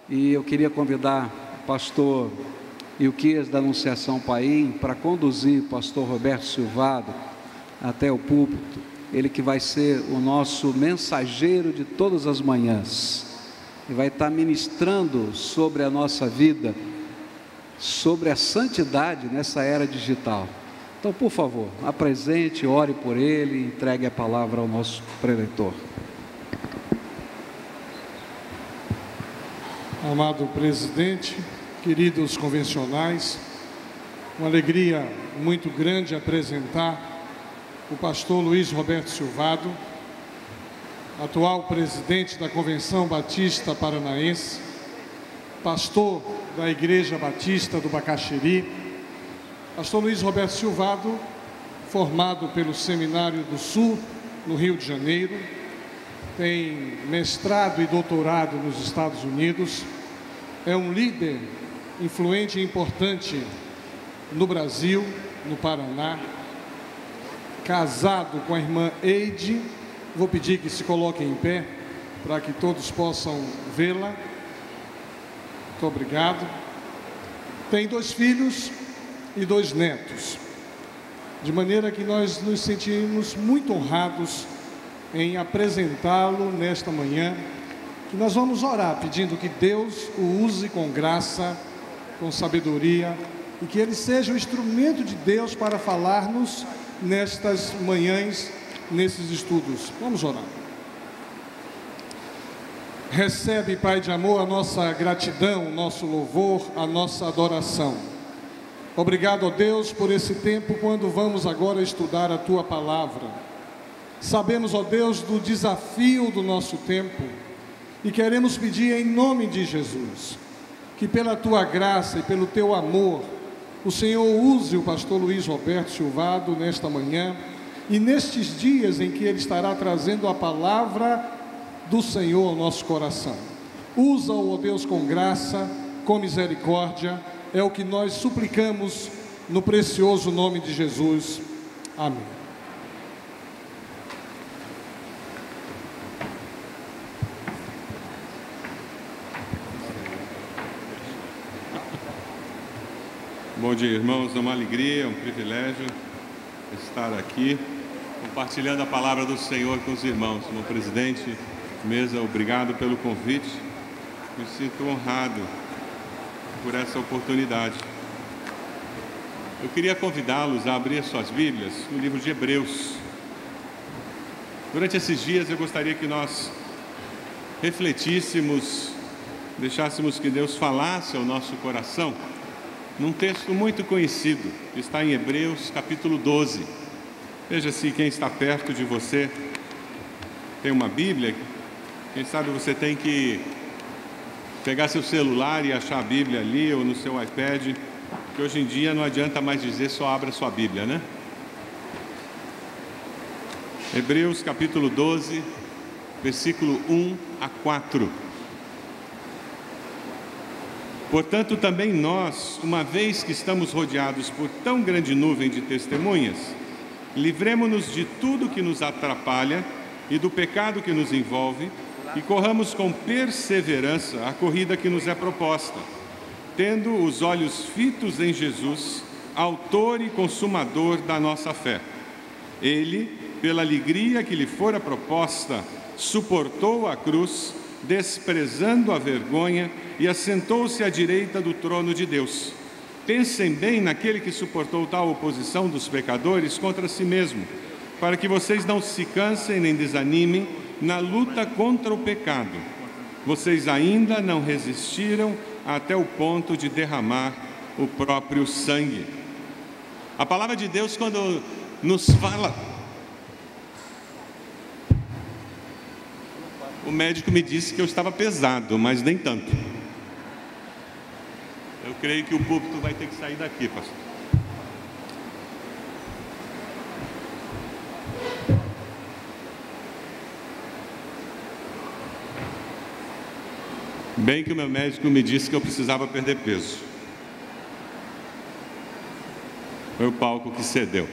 E eu queria convidar o pastor Ilquias da Anunciação Paim para conduzir o pastor Roberto Silvado até o púlpito. Ele que vai ser o nosso mensageiro de todas as manhãs e vai estar ministrando sobre a nossa vida, sobre a santidade nessa era digital. Então, por favor, apresente, ore por ele e entregue a palavra ao nosso preletor. Amado presidente, queridos convencionais, uma alegria muito grande apresentar o pastor Luiz Roberto Silvado, atual presidente da Convenção Batista Paranaense, pastor da Igreja Batista do Bacaxeri. Pastor Luiz Roberto Silvado, formado pelo Seminário do Sul, no Rio de Janeiro, tem mestrado e doutorado nos Estados Unidos, é um líder influente e importante no Brasil, no Paraná, casado com a irmã Eide. Vou pedir que se coloquem em pé para que todos possam vê-la. Muito obrigado. Tem 2 filhos e 2 netos, de maneira que nós nos sentimos muito honrados em apresentá-lo nesta manhã, que nós vamos orar pedindo que Deus o use com graça, com sabedoria, e que ele seja o instrumento de Deus para falar-nos nestas manhãs, nesses estudos. Vamos orar. Recebe, Pai de amor, a nossa gratidão, o nosso louvor, a nossa adoração. Obrigado, ó Deus, por esse tempo quando vamos agora estudar a Tua Palavra. Sabemos, ó Deus, do desafio do nosso tempo e queremos pedir em nome de Jesus, que pela Tua graça e pelo Teu amor, o Senhor use o pastor Luiz Roberto Silvado nesta manhã e nestes dias em que ele estará trazendo a palavra do Senhor ao nosso coração. Usa-o, ó Deus, com graça, com misericórdia, é o que nós suplicamos no precioso nome de Jesus. Amém. Bom dia, irmãos. É uma alegria, é um privilégio estar aqui compartilhando a palavra do Senhor com os irmãos. Como presidente mesa, obrigado pelo convite. Me sinto honrado por essa oportunidade. Eu queria convidá-los a abrir suas Bíblias no livro de Hebreus. Durante esses dias eu gostaria que nós refletíssemos, deixássemos que Deus falasse ao nosso coração num texto muito conhecido, que está em Hebreus capítulo 12. Veja se quem está perto de você tem uma Bíblia. Quem sabe você tem que pegar seu celular e achar a Bíblia ali, ou no seu iPad, que hoje em dia não adianta mais dizer só abra sua Bíblia, né? Hebreus capítulo 12, versículo 1 a 4. Portanto, também nós, uma vez que estamos rodeados por tão grande nuvem de testemunhas, livremo-nos de tudo que nos atrapalha e do pecado que nos envolve, e corramos com perseverança a corrida que nos é proposta, tendo os olhos fitos em Jesus, autor e consumador da nossa fé. Ele, pela alegria que lhe fora proposta, suportou a cruz, desprezando a vergonha, e assentou-se à direita do trono de Deus. Pensem bem naquele que suportou tal oposição dos pecadores contra si mesmo, para que vocês não se cansem nem desanimem na luta contra o pecado. Vocês ainda não resistiram até o ponto de derramar o próprio sangue. A palavra de Deus, quando nos fala... O médico me disse que eu estava pesado, mas nem tanto. Eu creio que o púlpito vai ter que sair daqui, pastor. Bem que o meu médico me disse que eu precisava perder peso. Foi o palco que cedeu.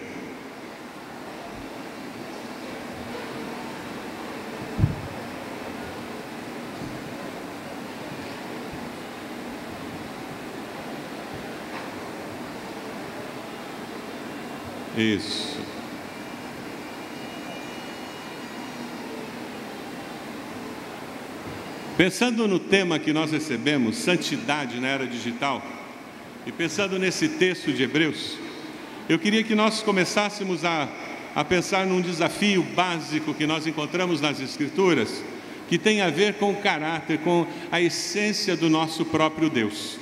Isso. Pensando no tema que nós recebemos, santidade na era digital, e pensando nesse texto de Hebreus, eu queria que nós começássemos a pensar num desafio básico que nós encontramos nas Escrituras, que tem a ver com o caráter, com a essência do nosso próprio Deus.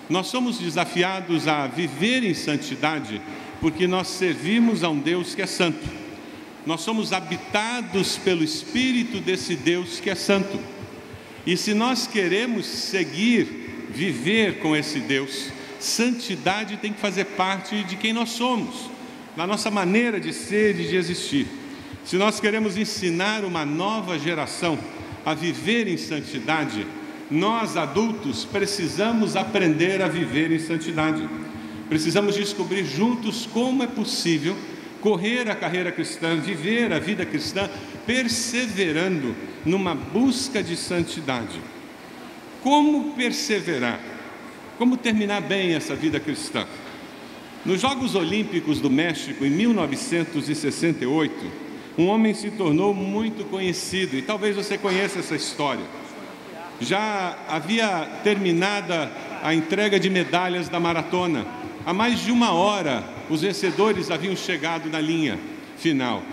Nós somos desafiados a viver em santidade, porque nós servimos a um Deus que é santo. Nós somos habitados pelo Espírito desse Deus que é santo. E se nós queremos seguir, viver com esse Deus, santidade tem que fazer parte de quem nós somos, da nossa maneira de ser e de existir. Se nós queremos ensinar uma nova geração a viver em santidade, nós adultos precisamos aprender a viver em santidade. Precisamos descobrir juntos como é possível correr a carreira cristã, viver a vida cristã, perseverando numa busca de santidade. Como perseverar? Como terminar bem essa vida cristã? Nos Jogos Olímpicos do México, em 1968, um homem se tornou muito conhecido, e talvez você conheça essa história. Já havia terminada a entrega de medalhas da maratona. Há mais de 1 hora, os vencedores haviam chegado na linha final.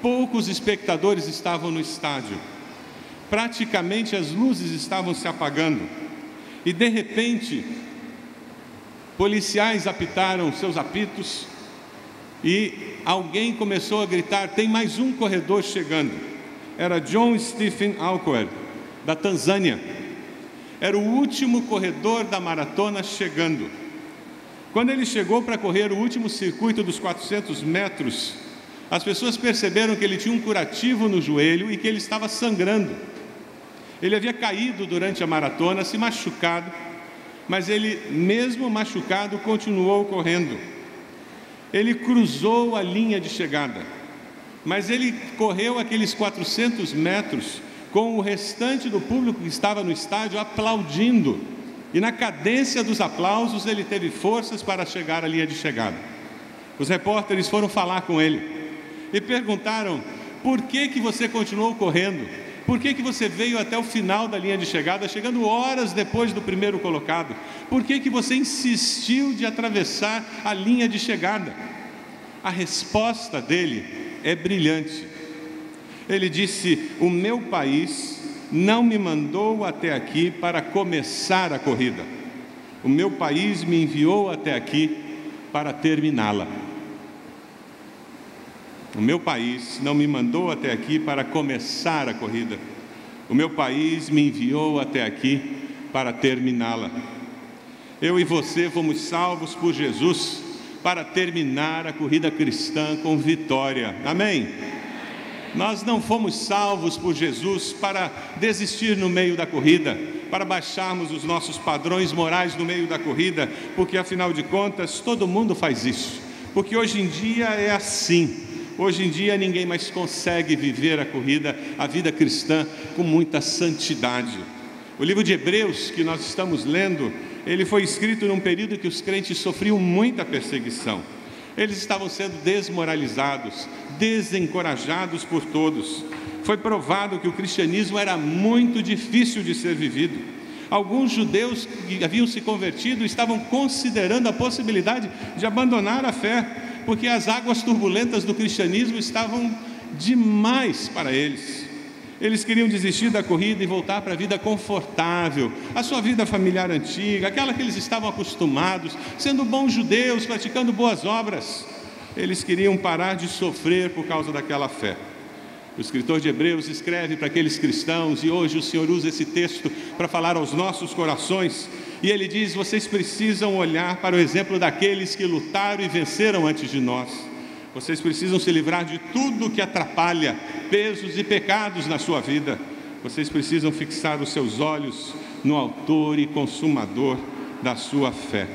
Poucos espectadores estavam no estádio. Praticamente as luzes estavam se apagando. E de repente, policiais apitaram seus apitos e alguém começou a gritar: tem mais um corredor chegando. Era John Stephen Alcoer, da Tanzânia. Era o último corredor da maratona chegando. Quando ele chegou para correr o último circuito dos 400 metros, as pessoas perceberam que ele tinha um curativo no joelho e que ele estava sangrando. Ele havia caído durante a maratona, se machucado, mas ele, mesmo machucado, continuou correndo. Ele cruzou a linha de chegada, mas ele correu aqueles 400 metros com o restante do público que estava no estádio aplaudindo. E na cadência dos aplausos ele teve forças para chegar à linha de chegada. Os repórteres foram falar com ele e perguntaram: por que você continuou correndo? Por que você veio até o final da linha de chegada, chegando horas depois do primeiro colocado? Por que você insistiu de atravessar a linha de chegada? A resposta dele é brilhante. Ele disse: o meu país não me mandou até aqui para começar a corrida. O meu país me enviou até aqui para terminá-la. O meu país não me mandou até aqui para começar a corrida. O meu país me enviou até aqui para terminá-la. Eu e você fomos salvos por Jesus para terminar a corrida cristã com vitória. Amém? Nós não fomos salvos por Jesus para desistir no meio da corrida, para baixarmos os nossos padrões morais no meio da corrida, porque afinal de contas todo mundo faz isso. Porque hoje em dia é assim. Hoje em dia ninguém mais consegue viver a corrida, a vida cristã com muita santidade. O livro de Hebreus que nós estamos lendo, ele foi escrito num período que os crentes sofriam muita perseguição. Eles estavam sendo desmoralizados, desencorajados por todos. Foi provado que o cristianismo era muito difícil de ser vivido. Alguns judeus que haviam se convertido estavam considerando a possibilidade de abandonar a fé, porque as águas turbulentas do cristianismo estavam demais para eles. Eles queriam desistir da corrida e voltar para a vida confortável, a sua vida familiar antiga, aquela que eles estavam acostumados, sendo bons judeus, praticando boas obras. Eles queriam parar de sofrer por causa daquela fé. O escritor de Hebreus escreve para aqueles cristãos, e hoje o Senhor usa esse texto para falar aos nossos corações, e ele diz: vocês precisam olhar para o exemplo daqueles que lutaram e venceram antes de nós. Vocês precisam se livrar de tudo que atrapalha, pesos e pecados na sua vida. Vocês precisam fixar os seus olhos no autor e consumador da sua fé.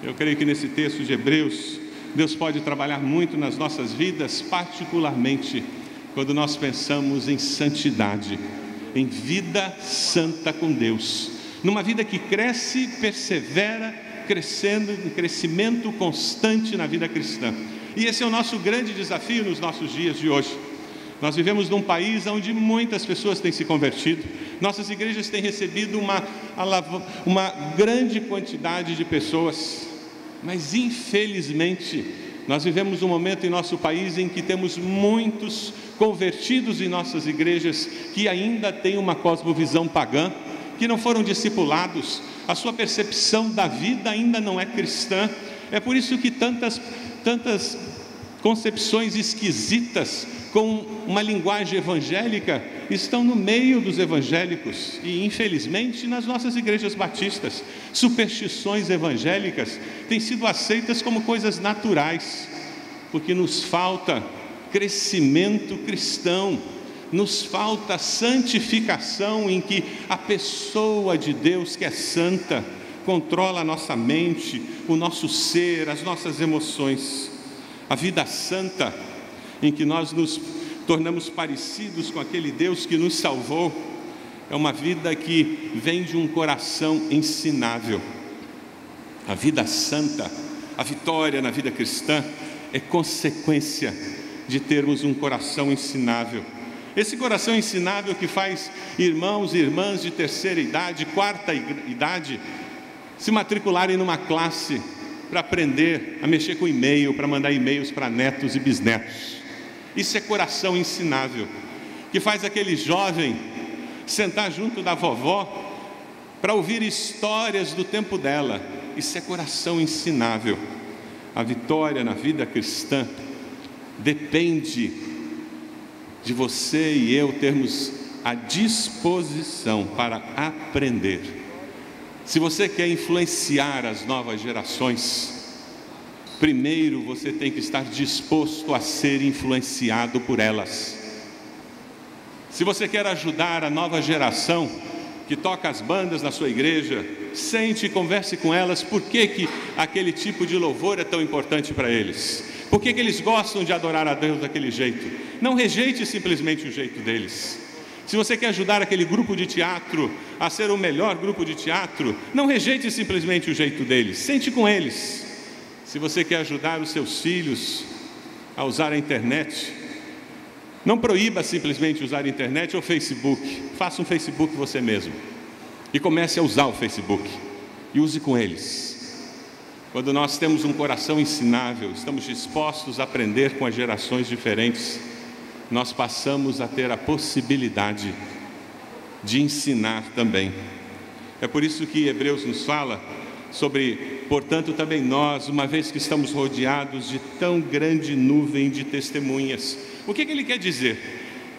Eu creio que nesse texto de Hebreus, Deus pode trabalhar muito nas nossas vidas, particularmente quando nós pensamos em santidade, em vida santa com Deus, numa vida que cresce, persevera, crescendo, em crescimento constante na vida cristã. E esse é o nosso grande desafio nos nossos dias de hoje. Nós vivemos num país onde muitas pessoas têm se convertido. Nossas igrejas têm recebido uma grande quantidade de pessoas. Mas, infelizmente, nós vivemos um momento em nosso país em que temos muitos convertidos em nossas igrejas que ainda têm uma cosmovisão pagã, que não foram discipulados, a sua percepção da vida ainda não é cristã. É por isso que tantas concepções esquisitas com uma linguagem evangélica estão no meio dos evangélicos e, infelizmente, nas nossas igrejas batistas. Superstições evangélicas têm sido aceitas como coisas naturais, porque nos falta crescimento cristão, nos falta santificação, em que a pessoa de Deus, que é santa, controla a nossa mente, o nosso ser, as nossas emoções. A vida santa, em que nós nos tornamos parecidos com aquele Deus que nos salvou, é uma vida que vem de um coração ensinável. A vida santa, a vitória na vida cristã, é consequência de termos um coração ensinável. Esse coração ensinável que faz irmãos e irmãs de terceira idade, quarta idade, se matricularem numa classe para aprender a mexer com e-mail, para mandar e-mails para netos e bisnetos. Isso é coração ensinável, que faz aquele jovem sentar junto da vovó para ouvir histórias do tempo dela. Isso é coração ensinável. A vitória na vida cristã depende de você e eu termos a disposição para aprender. Se você quer influenciar as novas gerações, primeiro você tem que estar disposto a ser influenciado por elas. Se você quer ajudar a nova geração que toca as bandas na sua igreja, sente e converse com elas por que aquele tipo de louvor é tão importante para eles. Por que eles gostam de adorar a Deus daquele jeito? Não rejeite simplesmente o jeito deles. Se você quer ajudar aquele grupo de teatro a ser o melhor grupo de teatro, não rejeite simplesmente o jeito deles, sente com eles. Se você quer ajudar os seus filhos a usar a internet, não proíba simplesmente usar a internet ou Facebook. Faça um Facebook você mesmo e comece a usar o Facebook e use com eles. Quando nós temos um coração ensinável, estamos dispostos a aprender com as gerações diferentes, nós passamos a ter a possibilidade de ensinar também. É por isso que Hebreus nos fala sobre, portanto, também nós, uma vez que estamos rodeados de tão grande nuvem de testemunhas. O que ele quer dizer?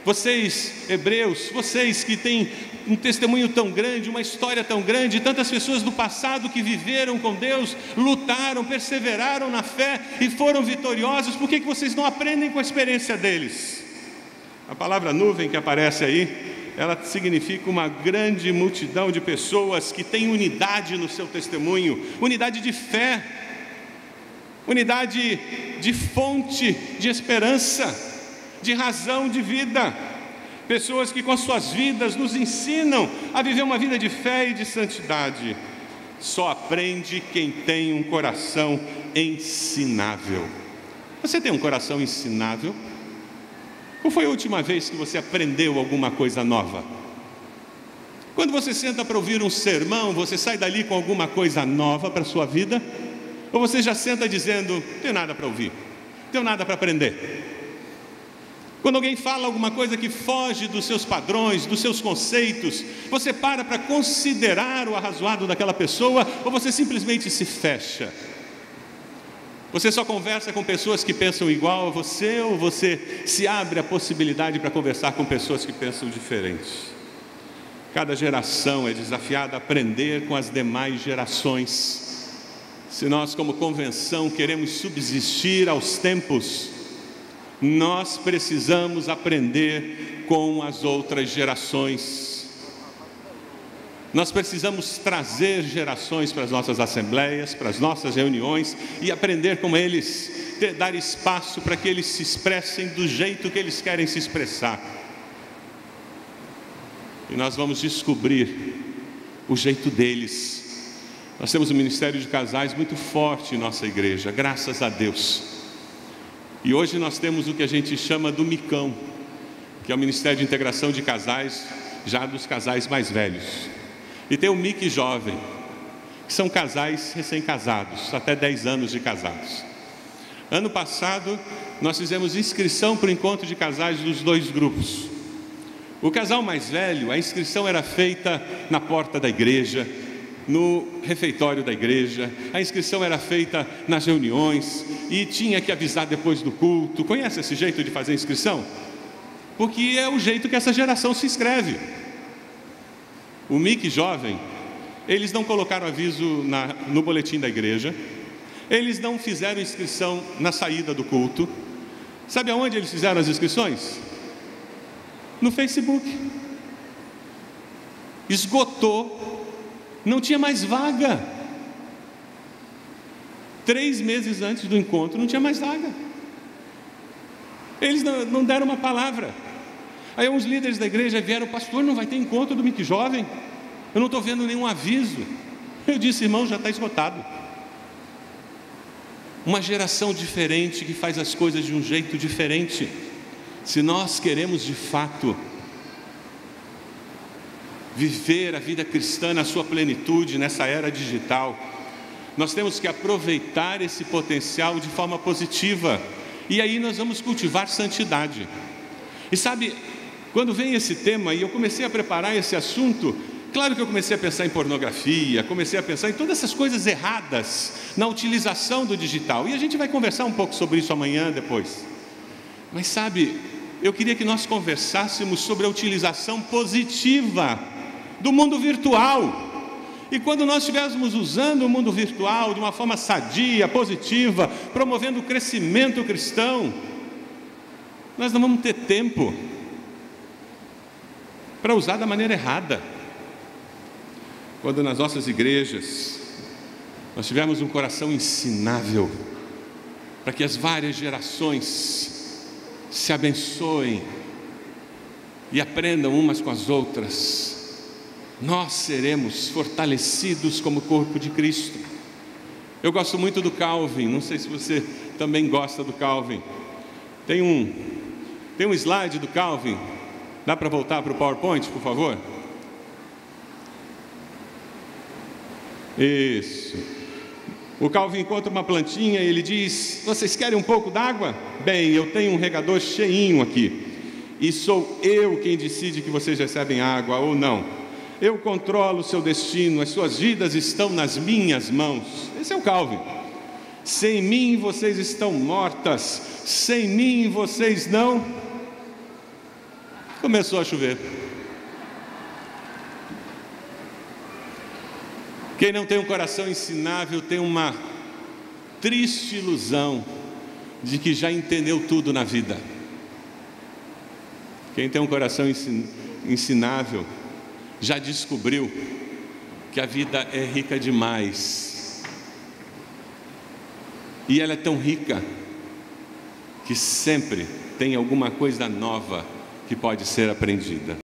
Vocês, hebreus, vocês que têm um testemunho tão grande, uma história tão grande, tantas pessoas do passado que viveram com Deus, lutaram, perseveraram na fé e foram vitoriosos, por que vocês não aprendem com a experiência deles? A palavra nuvem que aparece aí, ela significa uma grande multidão de pessoas que têm unidade no seu testemunho, unidade de fé, unidade de fonte de esperança, de razão de vida. Pessoas que com suas vidas nos ensinam a viver uma vida de fé e de santidade. Só aprende quem tem um coração ensinável. Você tem um coração ensinável? Qual foi a última vez que você aprendeu alguma coisa nova? Quando você senta para ouvir um sermão, você sai dali com alguma coisa nova para a sua vida? Ou você já senta dizendo, não tenho nada para ouvir, não tenho nada para aprender? Quando alguém fala alguma coisa que foge dos seus padrões, dos seus conceitos, você para considerar o arrazoado daquela pessoa, ou você simplesmente se fecha? Você só conversa com pessoas que pensam igual a você, ou você se abre a possibilidade para conversar com pessoas que pensam diferente? Cada geração é desafiada a aprender com as demais gerações. Se nós, como convenção, queremos subsistir aos tempos, nós precisamos aprender com as outras gerações. Nós precisamos trazer gerações para as nossas assembleias, para as nossas reuniões e aprender com eles, dar espaço para que eles se expressem do jeito que eles querem se expressar. E nós vamos descobrir o jeito deles. Nós temos um ministério de casais muito forte em nossa igreja, graças a Deus. E hoje nós temos o que a gente chama do Micão, que é o Ministério de Integração de Casais, já dos casais mais velhos. E tem o MIC Jovem, que são casais recém-casados, até 10 anos de casados. Ano passado, nós fizemos inscrição para o encontro de casais dos 2 grupos. O casal mais velho, a inscrição era feita na porta da igreja, no refeitório da igreja, a inscrição era feita nas reuniões e tinha que avisar depois do culto. Conhece esse jeito de fazer inscrição? Porque é o jeito que essa geração se inscreve. O MIC Jovem, eles não colocaram aviso no boletim da igreja, eles não fizeram inscrição na saída do culto. Sabe aonde eles fizeram as inscrições? No Facebook. Esgotou, não tinha mais vaga. 3 meses antes do encontro não tinha mais vaga. Eles não deram uma palavra. Aí uns líderes da igreja vieram: pastor, não vai ter encontro do MIC Jovem? Eu não estou vendo nenhum aviso. Eu disse: irmão, já está esgotado. Uma geração diferente que faz as coisas de um jeito diferente. Se nós queremos de fato viver a vida cristã na sua plenitude nessa era digital, nós temos que aproveitar esse potencial de forma positiva. E aí nós vamos cultivar santidade. E sabe, quando vem esse tema e eu comecei a preparar esse assunto, claro que eu comecei a pensar em pornografia, comecei a pensar em todas essas coisas erradas na utilização do digital. E a gente vai conversar um pouco sobre isso amanhã, depois. Mas sabe, eu queria que nós conversássemos sobre a utilização positiva do mundo virtual. E quando nós estivéssemos usando o mundo virtual de uma forma sadia, positiva, promovendo o crescimento cristão, nós não vamos ter tempo para usar da maneira errada. Quando nas nossas igrejas nós tivermos um coração ensinável, para que as várias gerações se abençoem e aprendam umas com as outras, nós seremos fortalecidos como corpo de Cristo. Eu gosto muito do Calvin, não sei se você também gosta do Calvin. Tem um slide do Calvin. Dá para voltar para o PowerPoint, por favor? Isso. O Calvin encontra uma plantinha e ele diz: vocês querem um pouco d'água? Bem, eu tenho um regador cheinho aqui, e sou eu quem decide que vocês recebem água ou não. Eu controlo o seu destino, as suas vidas estão nas minhas mãos. Esse é o Calvin. Sem mim vocês estão mortas, sem mim vocês não. Começou a chover. Quem não tem um coração ensinável tem uma triste ilusão de que já entendeu tudo na vida. Quem tem um coração ensinável já descobriu que a vida é rica demais. E ela é tão rica que sempre tem alguma coisa nova que pode ser aprendida.